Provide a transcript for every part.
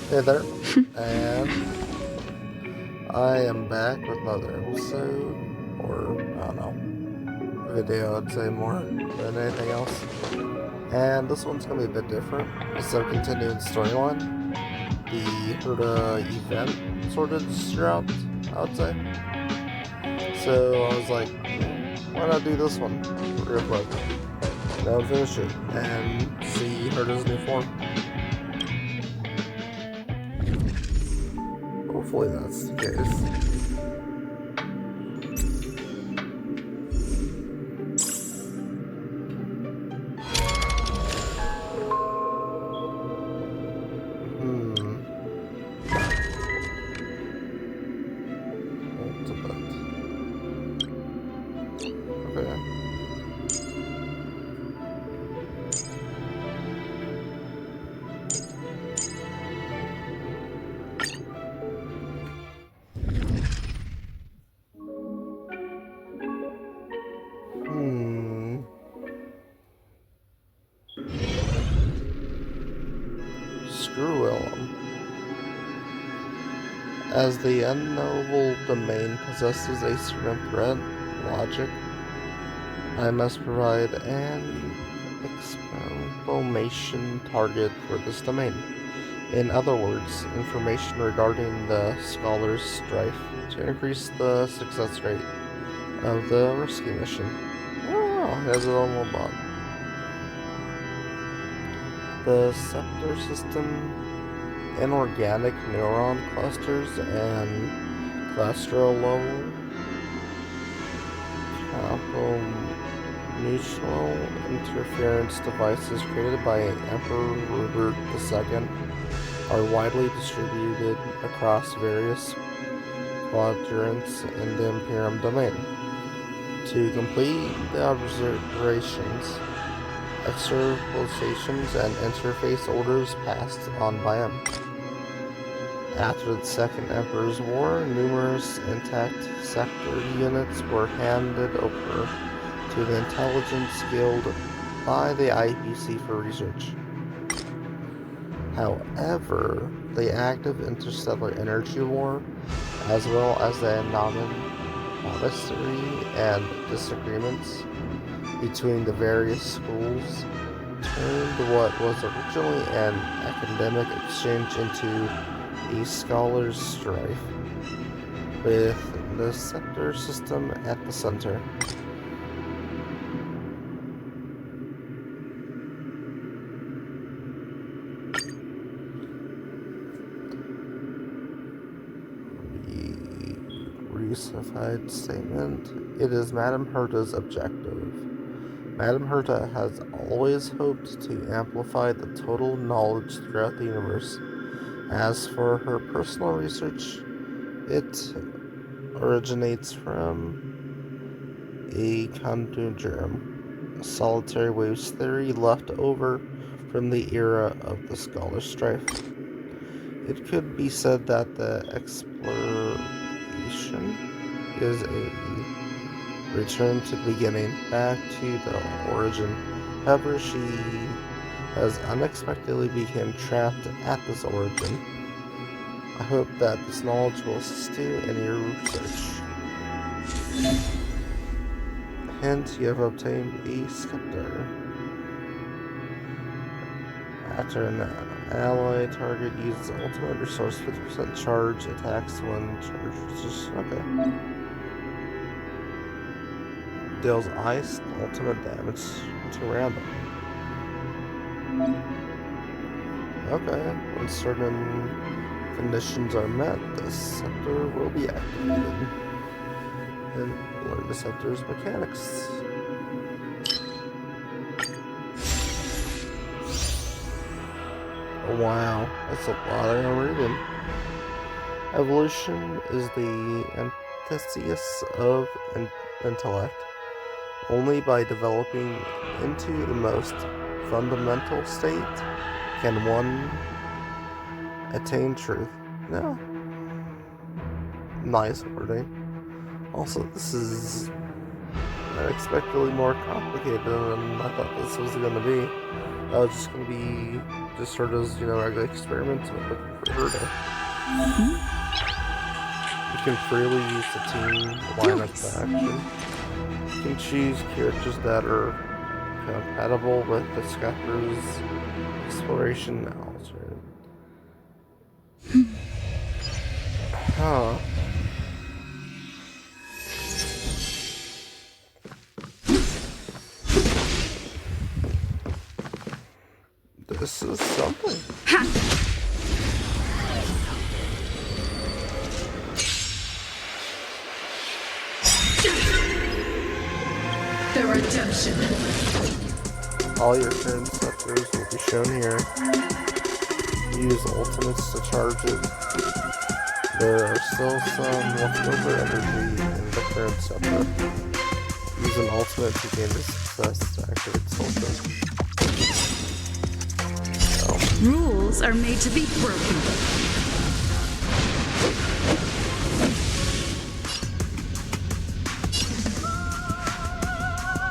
Hey there, and I am back with another episode, or I don't know, video I'd say more than anything else. And this one's gonna be a bit different. Instead of continuing the storyline, the herta event sort of just dropped, I would say. So I was like, why not do this one real quick? Now finish it and see herta's new form. Hopefully that's the case. Hmm. Ultimate. Okay. Hmm. Screw Willem. As the unknowable domain possesses a certain threat, logic, I must provide an exclamation target for this domain. In other words, information regarding the scholar's strife to increase the success rate of the rescue mission. Oh, it has its own little bot. The scepter system, inorganic neuron clusters, and cholesterol level, mutual interference devices created by Emperor Rupert II are widely distributed across various quadrants in the Imperium domain. To complete the observations, extrapolations, and interface orders passed on by him. After the Second Emperor's War, numerous intact sector units were handed over to the Intelligence Guild by the IPC for research. However, the active interstellar energy war, as well as the monastery and disagreements between the various schools, turned what was originally an academic exchange into a scholar's strife, with the scepter system at the center. Rectified statement. It is Madame Herta's objective. Madame Herta has always hoped to amplify the total knowledge throughout the universe. As for her personal research, it originates from a conundrum, solitary waves theory left over from the era of the scholar strife. It could be said that the exploration is a return to the beginning, back to the origin. However, she has unexpectedly become trapped at this origin. I hope that this knowledge will assist you in your research. Hence, you have obtained a scepter. After an ally target uses ultimate resource, 50% charge attacks when charged. Okay. Deals ice ultimate damage to random. Okay. When certain conditions are met, the scepter will be activated. And learn the scepter's mechanics. Oh, wow, that's a lot I'm reading. Evolution is the antithesis of intellect. Only by developing into the most fundamental state can one attain truth. No. Nice wording. Also, this is unexpectedly more complicated than I thought this was going to be. I was just going to be just sort of, regular experiments with the herta. You can freely use the team lineup to action. You can choose characters that are compatible with the Scapper's exploration alternate. Huh. This is something. The redemption. All your current scepters will be shown here. Use ultimates to charge it. There are still some leftover energy in the current scepter. Use an ultimate to gain the success to activate Sultan. Rules are made to be broken.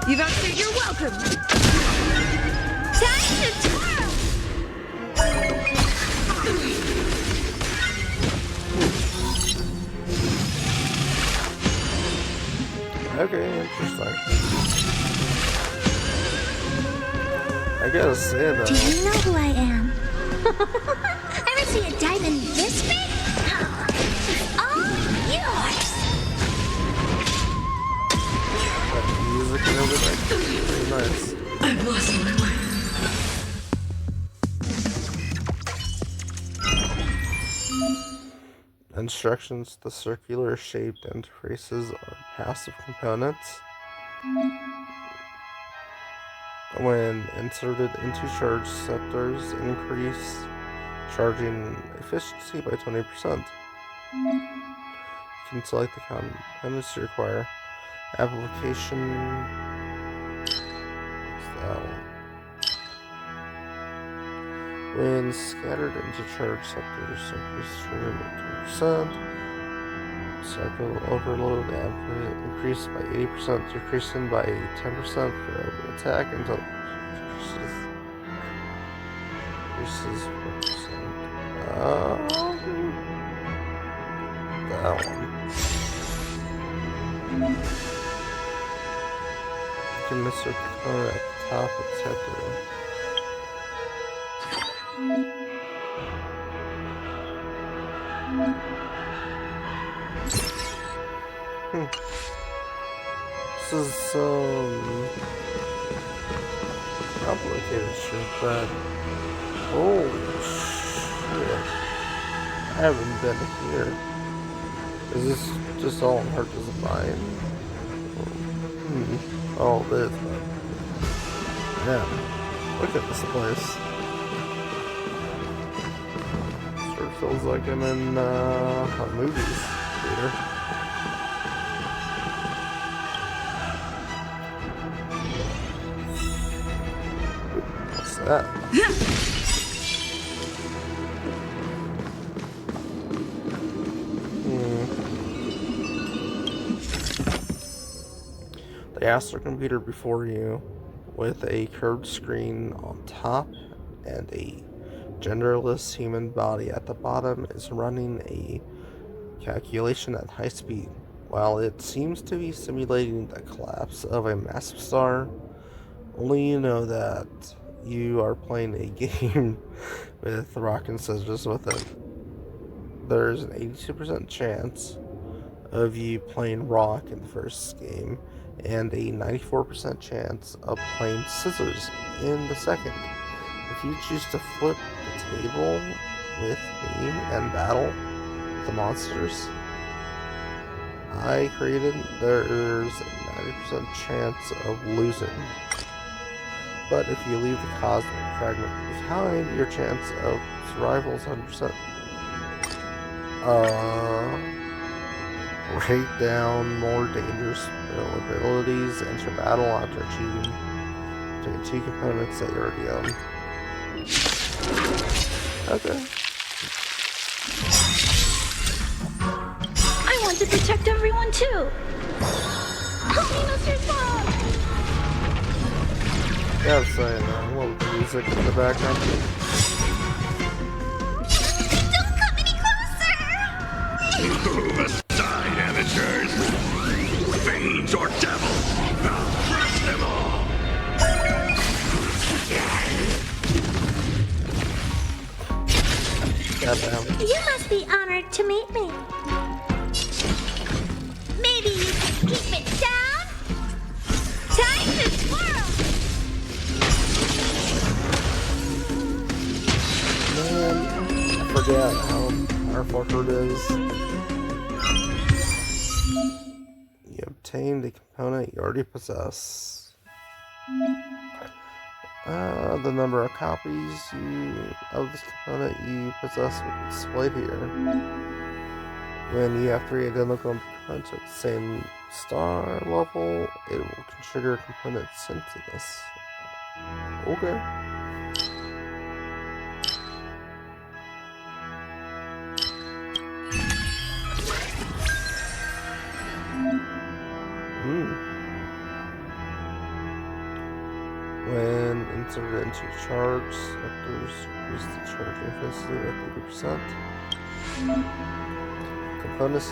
You've outstayed your welcome. Time to twirl. Okay, interesting. I gotta say that. Do you know who I am? Ever see a diamond this big? It's all yours. That music and everything. Pretty nice. I've lost my way. Instructions: the circular shaped interfaces are passive components. When inserted into charge scepters, increase charging efficiency by 20%. You can select the components you require. Application. When scattered into charge scepters, increase charging by 20%. Cycle overload and increased by 80%, decreasing by 10% for every attack until increases 4%. That one. You can insert the color at the top of the scepter. This is complicated shit, but holy shit. I haven't been here. Is this just all in Herta's mind? All this, but yeah. Look at this place. Sort of feels like I'm in a movies theater. What's that? The Astro computer before you, with a curved screen on top and a genderless human body at the bottom, is running a calculation at high speed. While it seems to be simulating the collapse of a massive star, only you know that you are playing a game with rock and scissors with it. There's an 82% chance of you playing rock in the first game, and a 94% chance of playing scissors in the second. If you choose to flip the table with me and battle the monsters I created, there's a 90% chance of losing. But if you leave the cosmic fragment behind, your chance of survival is 100%. Break down more dangerous abilities, enter battle after achieving the two components that you already own. Okay. I want to protect everyone too. Help me, Mr. Frog. Yeah, I'm saying a little music in the background. Who must die, amateurs? Fiends or devils? I'll crush them all! Goddamn. You must be honored to meet me. Maybe you can keep it down? Time to swirl! Man, I forget how powerful herta is. You obtained a component you already possess. The number of copies of this component you possess will be displayed here. When you have 3 identical components at the same star level, it will trigger component synthesis. Okay. When inserted into charge, selectors increase the charge efficiency by 30%. Component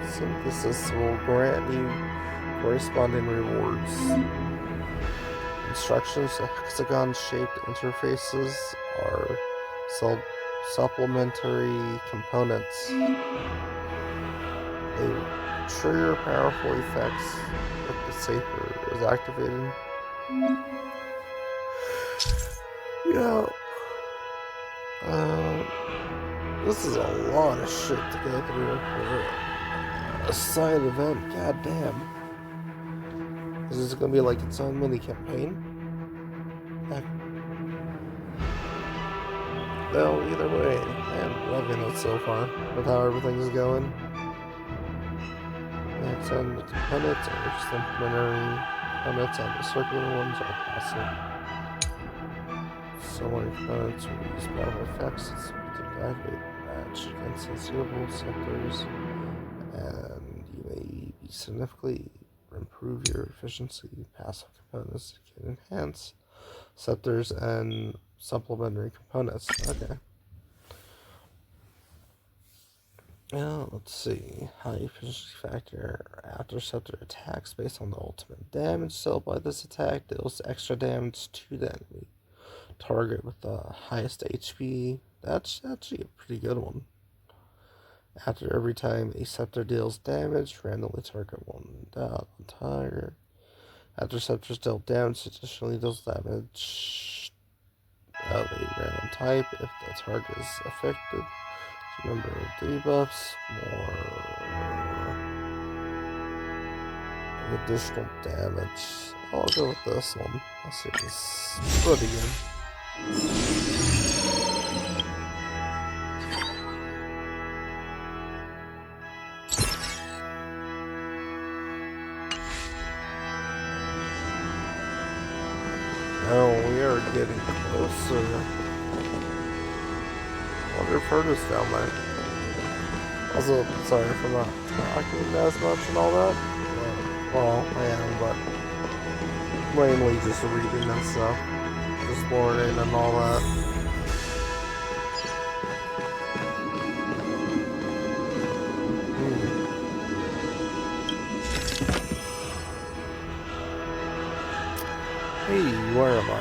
synthesis will grant you corresponding rewards. Instructions to hexagon-shaped interfaces are supplementary components. They trigger powerful effects if the safer is activated. Yeah. This is a lot of shit to go through for a side event. God damn. Is this gonna be like its own mini campaign? Heck. Well, either way, I'm loving it so far with how everything's going. Next, and the components are supplementary components, and the circular ones are passive. So many components will use powerful effects to activate match against unsuitable sectors, and you may significantly improve your efficiency. Passive components can enhance sectors and supplementary components. Okay. Now, let's see. High efficiency factor after scepter attacks based on the ultimate damage dealt by this attack deals extra damage to the enemy target with the highest HP. That's actually a pretty good one. After every time a scepter deals damage, randomly target one target. After scepters deal damage, additionally deals damage of a random type if the target is affected. Remember debuffs, more additional damage. I'll go with this one. I'll see this pretty good. Oh, we are getting closer. I wonder if herta's down there. Also, sorry for not talking as much and all that. Well, I am, but mainly just reading and stuff. Just learning and all that. Hey, where am I?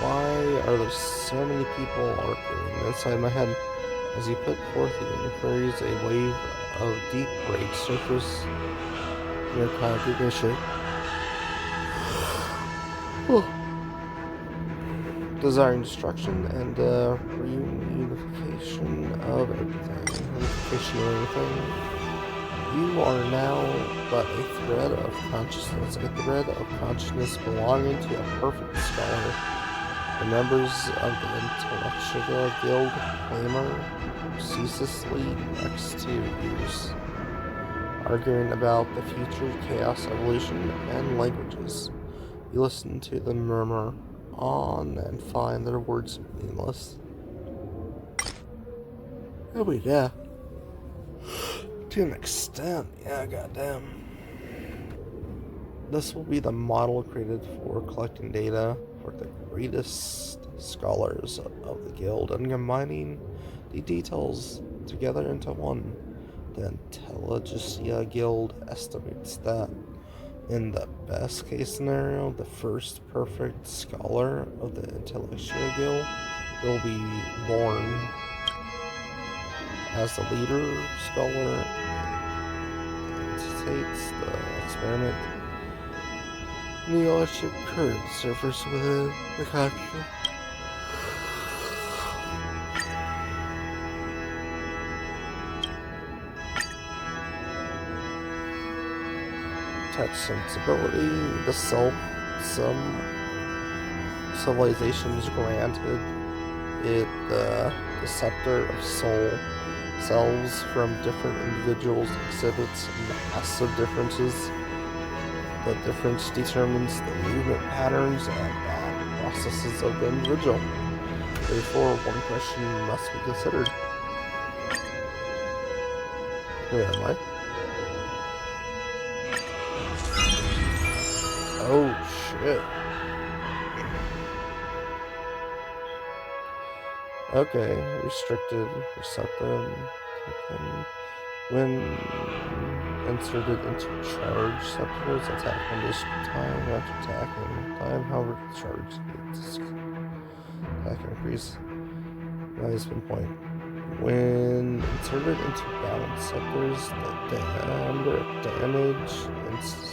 Why are there so many people arguing inside my head? As you put forth the inquiries, a wave of deep rage surfaces in your congregation. Desiring destruction and reunification of everything. Unification of everything. You are now but a thread of consciousness. A thread of consciousness belonging to a perfect scholar. The members of the intellectual guild clamor ceaselessly next to your ears, arguing about the future chaos, evolution, and languages. You listen to them murmur on and find their words meaningless. Oh yeah. To an extent, yeah, goddamn. This will be the model created for collecting data for the greatest scholars of the guild and combining the details together into one. The Intelligentsia Guild estimates that in the best case scenario, the first perfect scholar of the Intelligentsia Guild will be born as the leader scholar anticipates the experiment. Neologic current surface within the consciousness. Touch sensibility, the self, some civilizations granted it the scepter of soul. Selves from different individuals exhibits massive differences. The difference determines the movement patterns and thought processes of the individual. Therefore, one question must be considered. Who am I? Oh shit. Okay, restricted, receptive, taken. When inserted into charge, receptors attack when this time after attacking time, however, the charge attack increase. Nice pinpoint. When inserted into balance sectors, the damage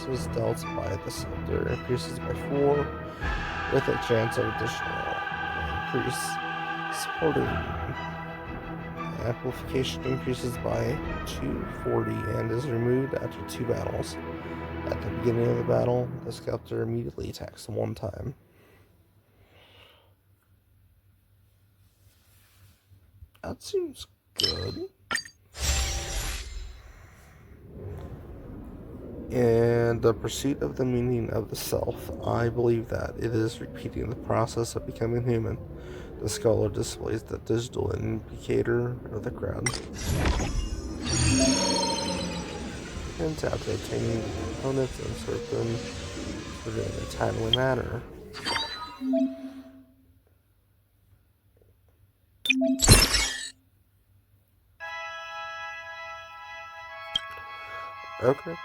is dealt by the sector increases by 4, with a chance of additional increase. Supporting amplification increases by 240 and is removed after 2 battles. At the beginning of the battle, the sculptor immediately attacks 1 time. That seems good. And the pursuit of the meaning of the self. I believe that it is repeating the process of becoming human. The scholar displays the digital indicator of the crowd. And tap to obtain components and sort them in a timely manner. Okay.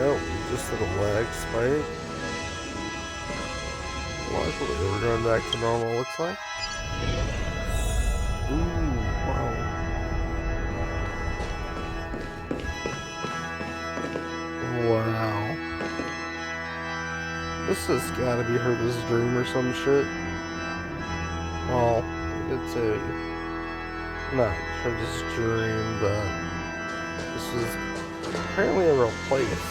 Oh, just did a lag spike. Luckily, we're going back to normal, looks like. Ooh, wow. Wow. This has gotta be Herta's dream or some shit. Well, it's not Herta's dream, but this is apparently a real place.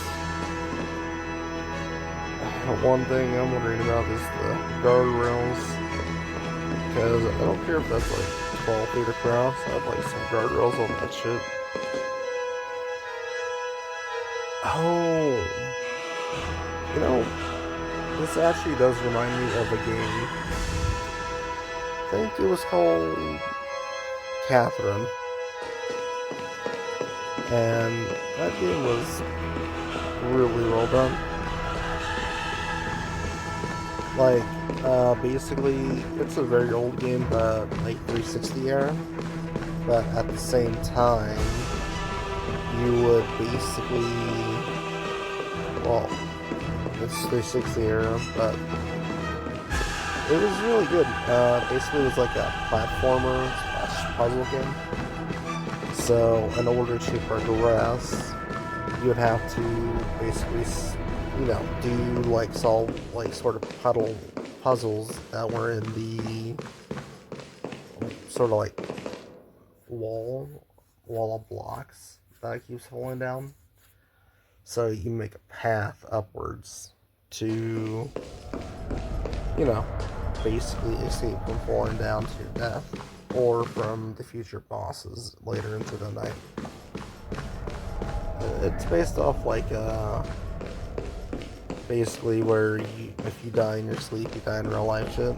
One thing I'm wondering about is the guardrails, because I don't care if that's like 12 feet across. I'd like some guardrails on that shit. Oh, you know, this actually does remind me of a game. I think it was called Catherine, and that game was really well done. Like, basically, it's a very old game, but like 360 era. But at the same time, you would basically, well, it's 360 era, but it was really good. Basically, it was like a platformer / puzzle game. So, in order to progress, you would have to basically, do like solve like sort of puzzles that were in the sort of like wall of blocks that keeps falling down. So you make a path upwards to, basically escape from falling down to your death, or from the future bosses later into the night. It's based off like basically where if you die in your sleep, you die in real life shit.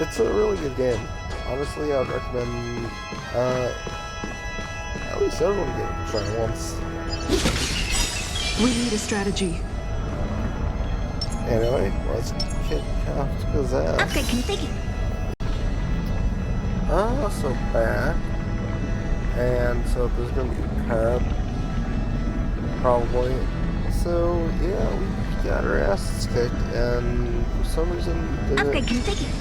It's a really good game. Honestly, I'd recommend at least everyone give it a try once. We need a strategy. Anyway, let's kick off Gazette. Upgrade configured. So back, and so there's gonna be a cut, probably. So yeah, we got our asses kicked, and for some reason Upgrade didn't configured.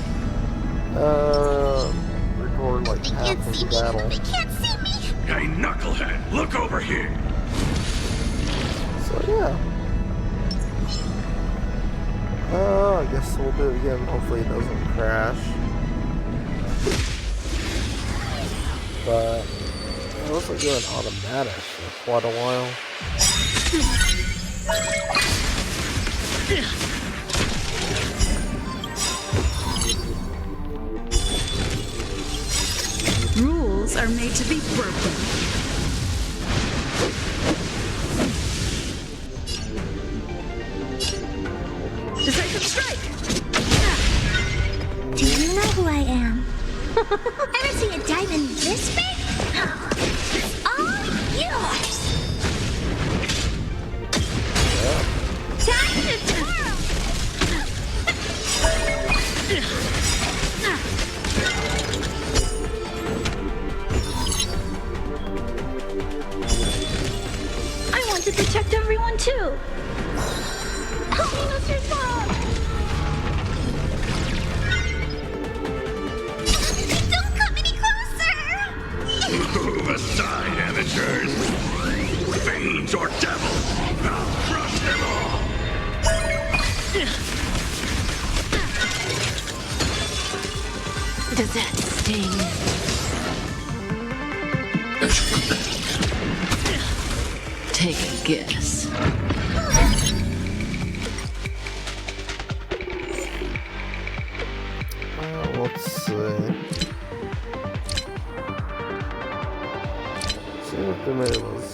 record like They half can't of see the me! battle. They can't see me! Hey, knucklehead, look over here. So yeah. I guess we'll do it again. Hopefully it doesn't crash. But it looks like going automatic for quite a while. Rules are made to be broken. Decisive strike! Do you know who I am? Ever see a diamond this big? It's all yours! Time to twirl! I want to protect everyone too. Holy Mr. Swirl! Don't come any closer! Move aside, amateurs. Fiends or devils, I'll crush them all. Does that sting? Take a guess. Let's see. See if the mail was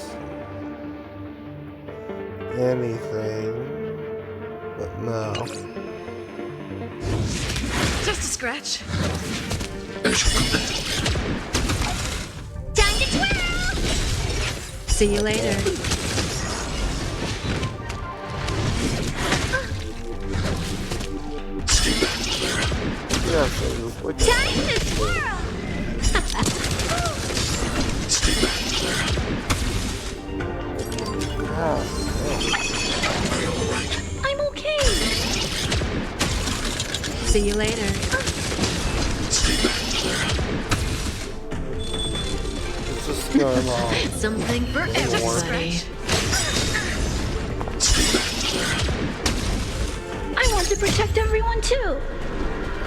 anything, but no. Just a scratch. Time to twirl! See you later. Yeah, so it was like Time to twirl! I'm okay. See you later. it's just going on. Something for everybody. I want to protect everyone too.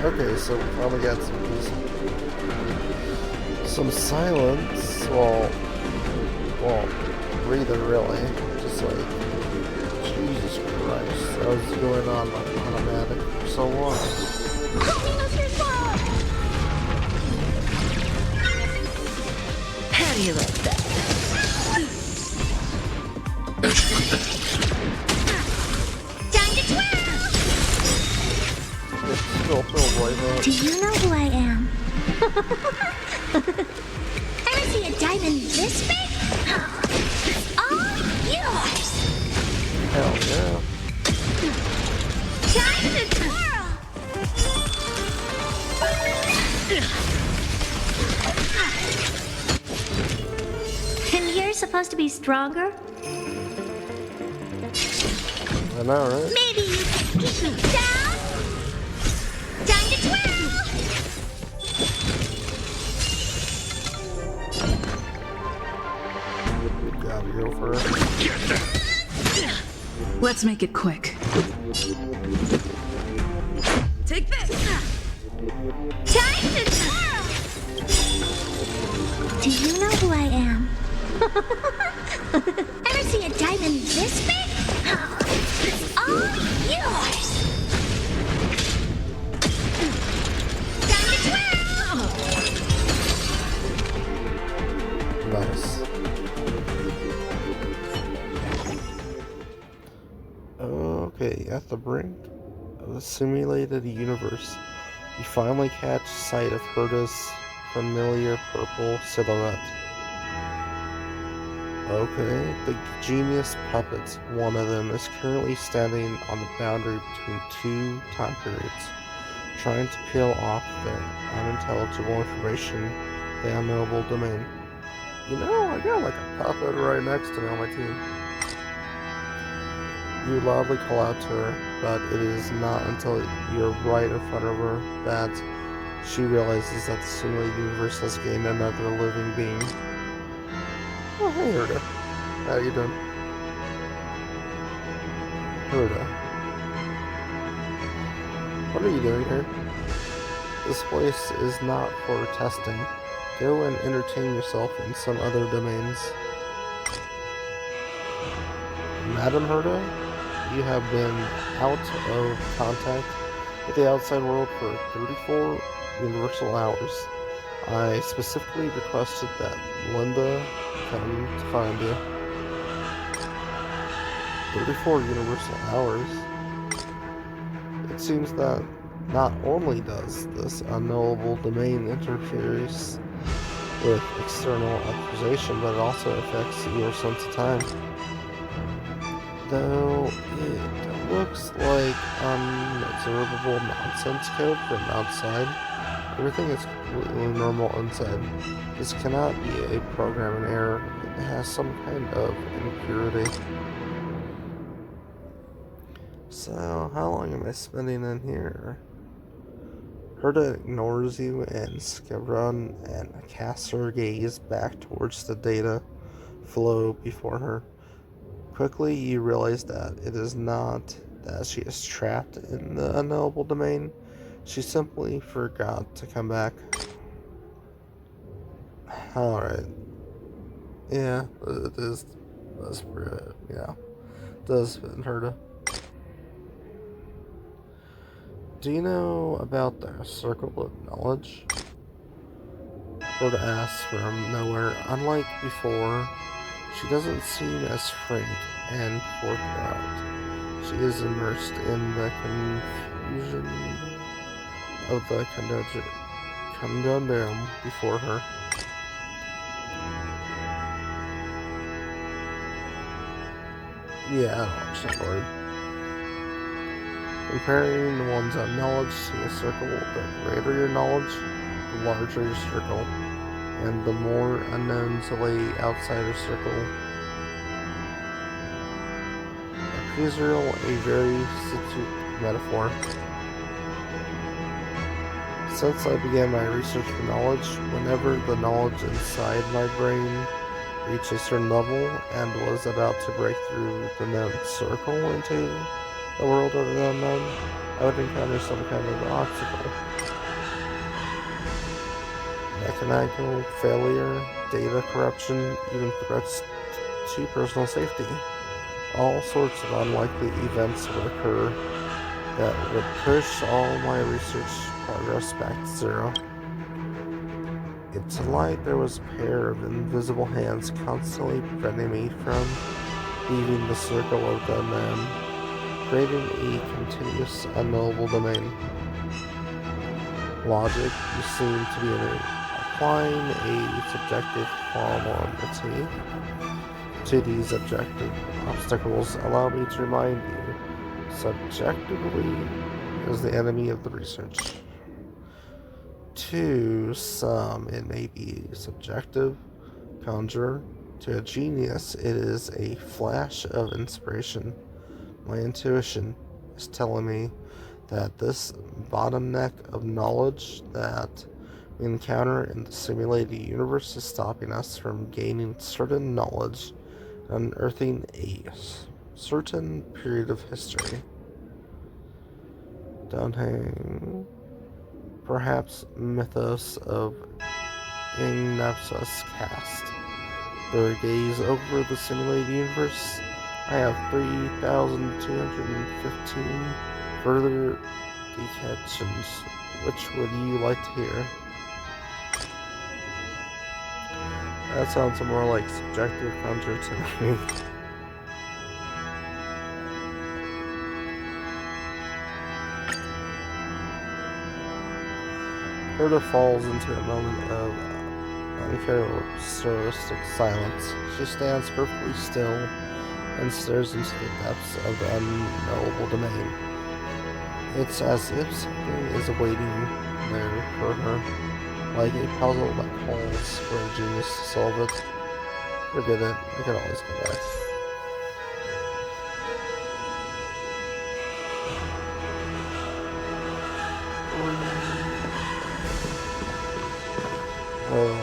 Okay, so we finally got some silence. Well, breather really. Just like Jesus Christ, that was going on like automatic for so long. Holy Mr. Swirl! How do you like that? Time to twirl! It's still filled right now. Do you know who I am? Ever see a diamond this big? It's all yours! Hell yeah. Time to twirl! And you're supposed to be stronger? I know, right? Maybe you can keep me down? Time to twirl! Gotta go for it. Get them. Let's make it quick. Take this. Time to twirl! Do you know who I am? Ever see a diamond this big? It's all yours! Time to twirl! Nice. Okay, at the brink of the simulated universe, you finally catch sight of Herta's familiar purple silhouette. Okay, the genius puppets, one of them, is currently standing on the boundary between two time periods, trying to peel off the unintelligible information, the unknowable domain. You know, I got like a puppet right next to me on my team. You loudly call out to her, but it is not until you're right in front of her that she realizes that the simulated universe has gained another living being. Oh, hey, Herta. How you doing? Herta. What are you doing here? This place is not for testing. Go and entertain yourself in some other domains. Madam Herta, you have been out of contact with the outside world for 34 universal hours. I specifically requested that Linda come to find you. 34 universal hours? It seems that not only does this unknowable domain interferes with external observation, but it also affects your sense of time. Though it looks like unobservable nonsense code from outside, everything is completely normal inside. This cannot be a programming error. It has some kind of impurity. So, how long am I spending in here? Herta ignores you and Skevron and casts her gaze back towards the data flow before her. Quickly, you realize that it is not that she is trapped in the unknowable domain. She simply forgot to come back. Alright. Yeah, it is. That's pretty, yeah. It does fit Herta. Do you know about the Circle of Knowledge? Rhoda asks from nowhere. Unlike before, she doesn't seem as frank and forthright. She is immersed in the confusion of the conundrum before her. Yeah, I don't understand the word. Comparing one's own knowledge to a circle, the greater your knowledge, the larger your circle, and the more unknowns lay outside your circle. Appears a very substitute metaphor. Since I began my research for knowledge, whenever the knowledge inside my brain reached a certain level and was about to break through the known circle into the world of the unknown, I would encounter some kind of obstacle. Mechanical failure, data corruption, even threats to personal safety. All sorts of unlikely events would occur that would push all my research progress back to zero. It's like there was a pair of invisible hands constantly preventing me from leaving the circle of the unknown, creating a continuous unknowable domain. Logic, you seem to be applying a subjective quality to these objective obstacles. Allow me to remind you, subjectively is the enemy of the research. To some, it may be subjective, conjure. To a genius, it is a flash of inspiration. My intuition is telling me that this bottleneck of knowledge that we encounter in the simulated universe is stopping us from gaining certain knowledge and unearthing a certain period of history. Don't hang. Perhaps mythos of Ignapsus cast their gaze over the simulated universe. I have 3,215 further detections. Which would you like to hear? That sounds more like subjective conjure to me. Herta falls into a moment of uncharacteristic silence. She stands perfectly still and stares into the depths of the unknowable domain. It's as if something is waiting there for her, like a puzzle that calls for a genius to solve it. Forget it, I can always come back. Well,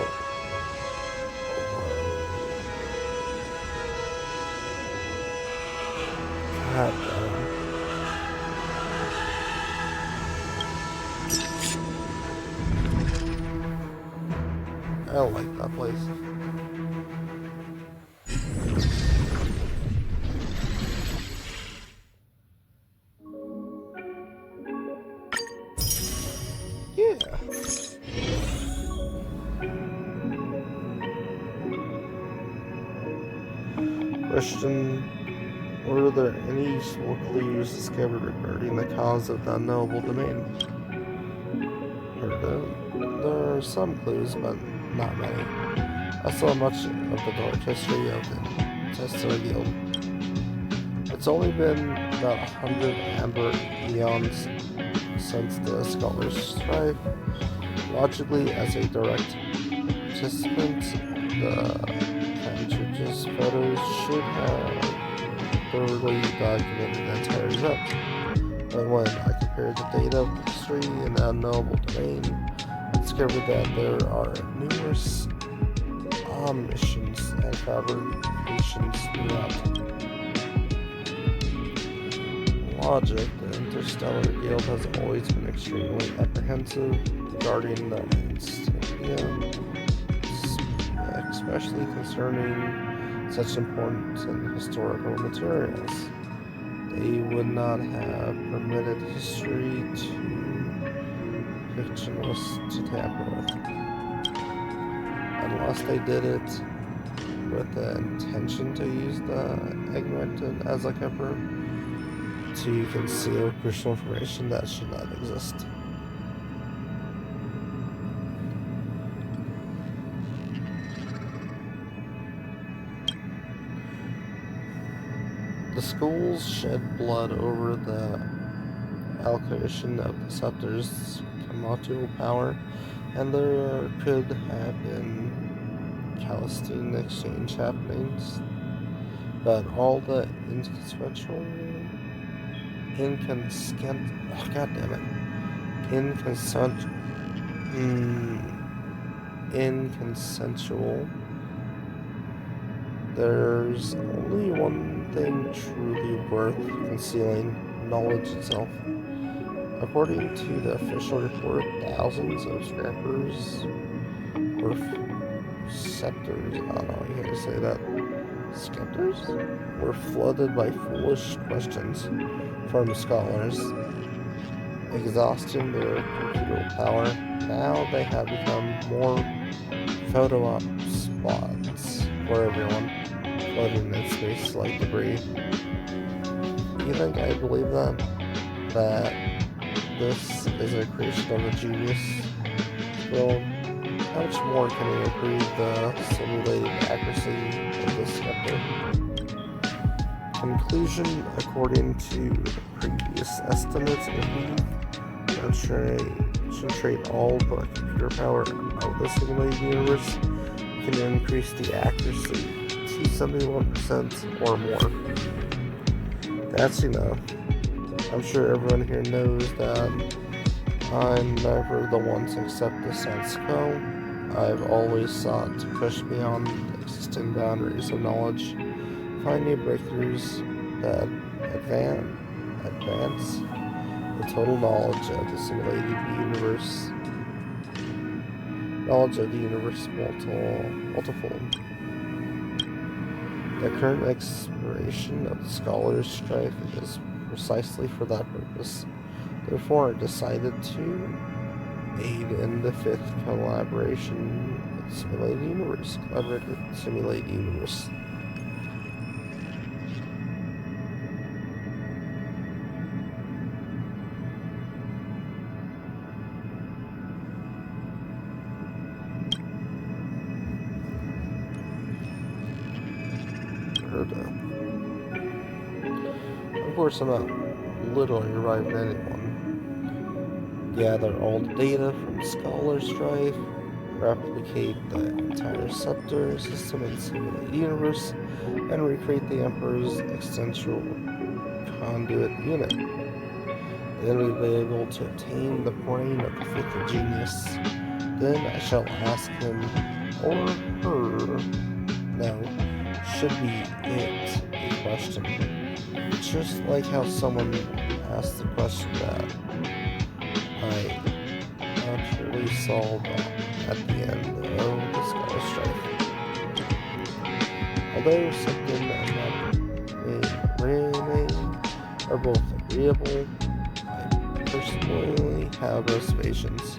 God damn. I don't like that place. Yeah. Question: were there any useful clues discovered regarding the cause of the unknowable domain? There are some clues, but not many. I saw much of the dark history of the Tester Guild. It's only been about 100 amber eons since the Scholar's Strife. Logically, as a direct participant, the Cantuch's photos should have thoroughly documented the entire event. But when I compared the data of the history in the unknowable domain, I discovered that there are numerous omissions and fabrications throughout. Logic, the Interstellar Guild has always been extremely apprehensive regarding the insignia, especially concerning such important and historical materials. They would not have permitted history to fictionalists to tamper with, unless they did it with the intention to use the Egmont as a cover to conceal crucial information that should not exist. The schools shed blood over the allocation of the scepter's commutable power, and there could have been Palestine exchange happenings, but all the inconsensual. There's only one thing truly worth concealing: knowledge itself. According to the official report, thousands of scrappers were scepters. I don't know how to say that. Scepters were flooded by foolish questions from scholars, exhausting their computer power. Now they have become more photo op spots for everyone, floating in space like debris. You think I believe that? That this is a creation of a genius? Well, how much more can we improve the simulated accuracy of this scepter? Conclusion: according to previous estimates, if we concentrate all the computer power of the simulated universe, we can increase the accuracy to 71% or more. That's enough. I'm sure everyone here knows that I'm never the one to accept the status quo. I've always sought to push beyond the existing boundaries of knowledge, find new breakthroughs that advance the total knowledge of the simulated universe. Knowledge of the universe multifold. The current exploration of the Scholar's Strife is precisely for that purpose. Therefore, I decided to aid in the fifth collaboration with the Simulated Universe. Collaborate with the Simulated Universe. Herta. Of course, I'm not literally reviving anyone. gather all the data from Scholar Strife, replicate the entire scepter system and simulate the universe, and recreate the Emperor's essential conduit unit. Then we'll be able to obtain the brain of the fifth genius. Then I shall ask him or her, no, should be it, a question. Just like how someone asked the question that I actually saw at the end of the Scholar Strife. Although something and remain are both agreeable, I personally have reservations.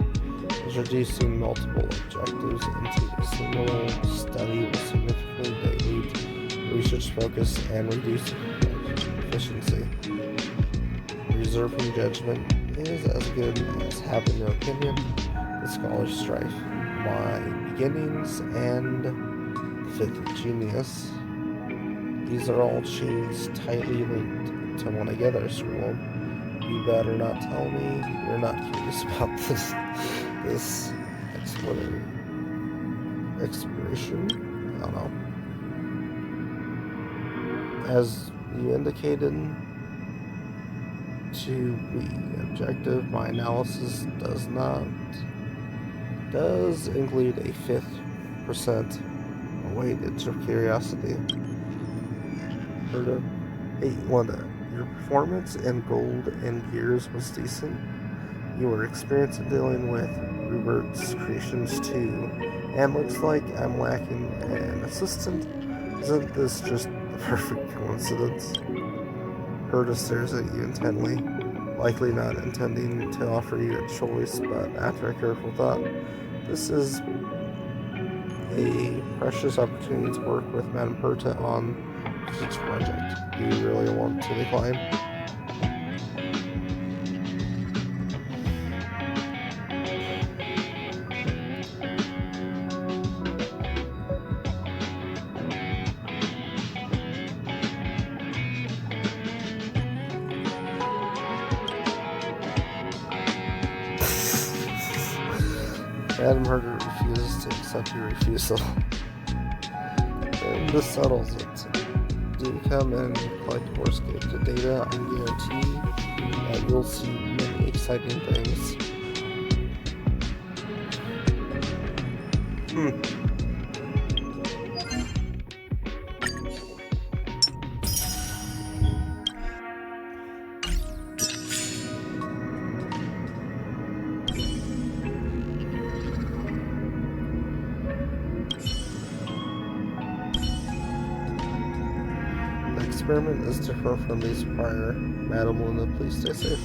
Introducing multiple objectives into a single study will significantly dilute research focus and reduce efficiency. Reserving judgment is as good as having no opinion. The Scholar's Strife, my beginnings, and the fifth genius. These are all chains tightly linked to one another, Squirrel. You better not tell me you're not curious about this exploration. I don't know. As you indicated to be objective, my analysis does include a 5% weighted to curiosity. Herta, hey, Wanda, your performance in Gold and Gears was decent. You were experienced in dealing with Rupert's creations too, and looks like I'm lacking an assistant. Isn't this just the perfect coincidence? Herta stares at you intently, likely not intending to offer you a choice, but after a careful thought, this is a precious opportunity to work with Madame Herta on each project. Do you really want to decline? Madame Herta refuses to accept your refusal. And this settles it. Do come and collect horoscope data. I guarantee that you'll see many exciting things. The experiment is different from these prior. Madam Luna, please stay safe.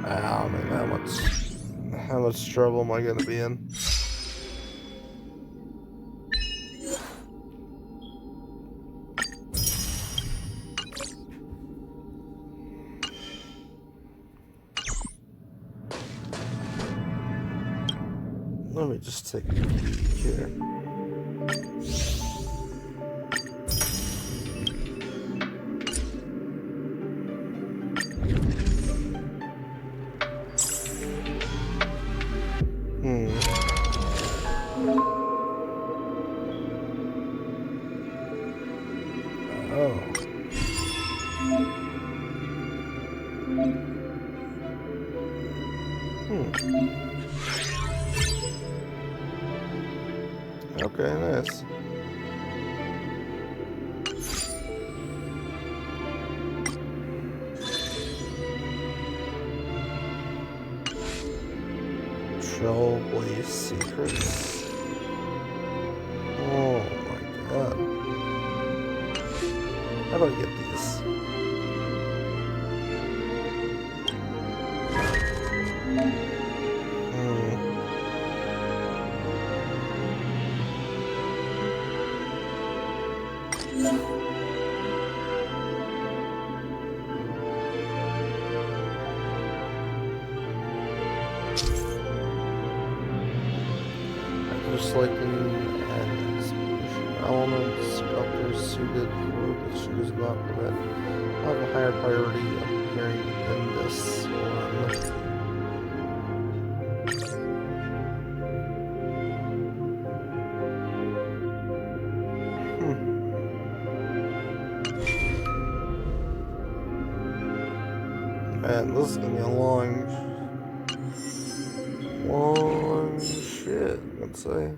Oh man, how much trouble am I gonna be in? Let me just take a peek here. Oh. Okay, nice. Trailblaze secrets. Oh my god. How do I get these? After selecting an expedition element, sculptor's suit suspended for the shoes not permit. I'll have a higher priority of appearing in this one. Man, this is gonna be a long shit, I'd say.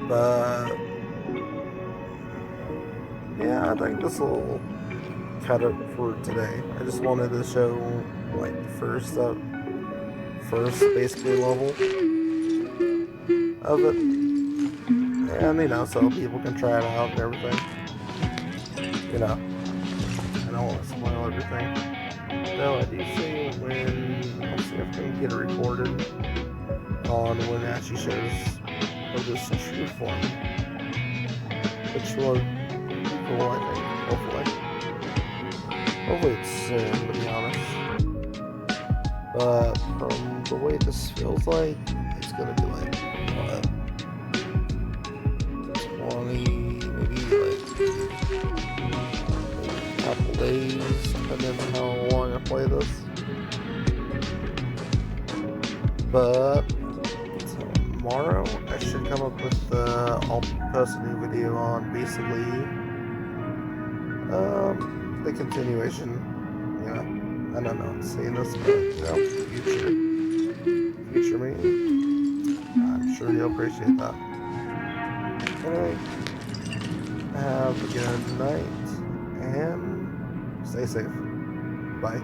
But yeah, I think this will cut it for today. I just wanted to show like the first basically level of it. And you know, so people can try it out and everything. You know, I don't want to spoil everything. Though I do see when, I'll see if I can get it recorded on when it actually shows this true form. Which will be cool, I think, hopefully. Hopefully it's soon, to be honest. But from the way this feels like, it's gonna be like, what? 20, maybe like a couple days, depending on how long I play this. But tomorrow I should come up with I'll post a new video on basically the continuation. You know, I don't know, seeing this, but you know, future me. I'm sure you'll appreciate that. Anyway, have a good night and stay safe. Bye.